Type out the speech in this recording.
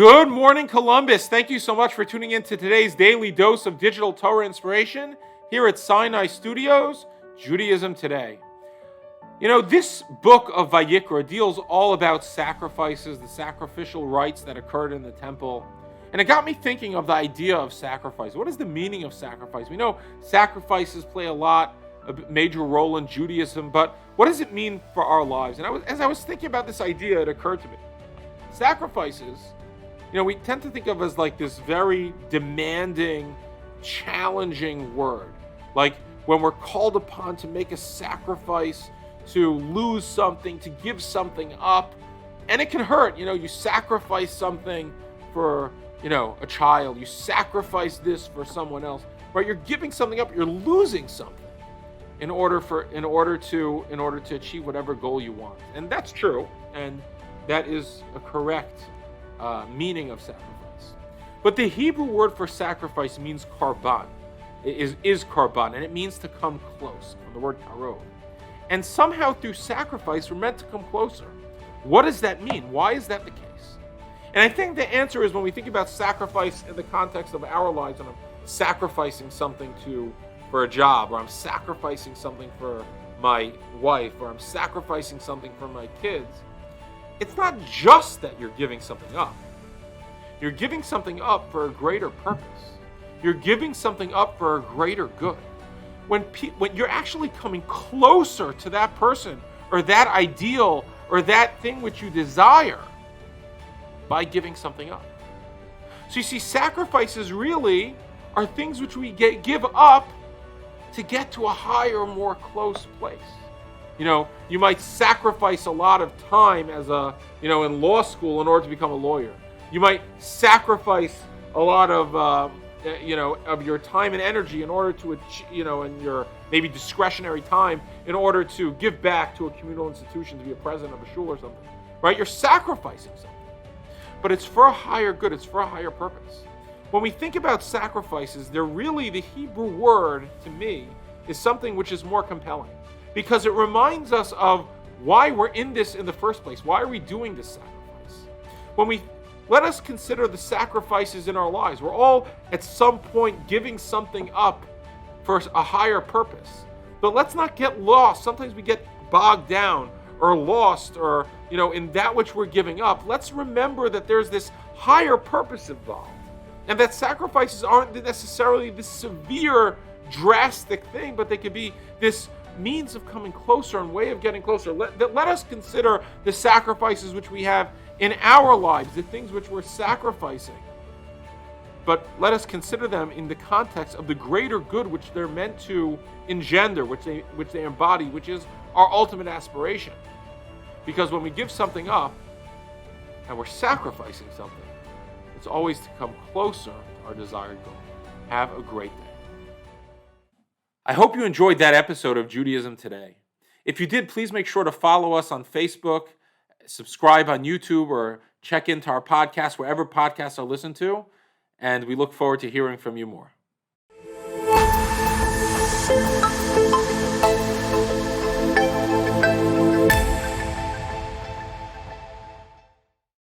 Good morning, Columbus. Thank you so much for tuning in to today's daily dose of digital Torah inspiration here at Sinai Studios, Judaism Today. You know, this book of Vayikra deals all about sacrifices, the sacrificial rites that occurred in the temple. And it got me thinking of the idea of sacrifice. What is the meaning of sacrifice? We know sacrifices play a major role in Judaism, but what does it mean for our lives? And as I was thinking about this idea, it occurred to me. Sacrifices, we tend to think of as like this very demanding, challenging word. Like when we're called upon to make a sacrifice, to lose something, to give something up, and it can hurt. You sacrifice something for, a child. You sacrifice this for someone else, right? You're giving something up. You're losing something in order to achieve whatever goal you want. And that's true, and that is a correct meaning of sacrifice. But the Hebrew word for sacrifice means karban. It is karban, and it means to come close, from the word karov. And somehow through sacrifice, we're meant to come closer. What does that mean? Why is that the case? And I think the answer is when we think about sacrifice in the context of our lives, and I'm sacrificing something for a job, or I'm sacrificing something for my wife, or I'm sacrificing something for my kids, it's not just that you're giving something up. You're giving something up for a greater purpose. You're giving something up for a greater good. When you're actually coming closer to that person or that ideal or that thing which you desire by giving something up. So you see, sacrifices really are things which we give up to get to a higher, more close place. You might sacrifice a lot of time in law school in order to become a lawyer. You might sacrifice a lot of your time and energy in order to achieve, and your maybe discretionary time in order to give back to a communal institution, to be a president of a shul or something, right? You're sacrificing something, but it's for a higher good. It's for a higher purpose. When we think about sacrifices, the Hebrew word to me is something which is more compelling because it reminds us of why we're in this in the first place. Why are we doing this sacrifice? Let us consider the sacrifices in our lives. We're all at some point giving something up for a higher purpose. But let's not get lost. Sometimes we get bogged down or lost or, in that which we're giving up. Let's remember that there's this higher purpose involved and that sacrifices aren't necessarily this severe, drastic thing, but they could be this means of coming closer and way of getting closer. Let us consider the sacrifices which we have in our lives, the things which we're sacrificing. But let us consider them in the context of the greater good which they're meant to engender, which they embody, which is our ultimate aspiration. Because when we give something up and we're sacrificing something, it's always to come closer to our desired goal. Have a great day. I hope you enjoyed that episode of Judaism Today. If you did, please make sure to follow us on Facebook, subscribe on YouTube, or check into our podcast wherever podcasts are listened to. And we look forward to hearing from you more.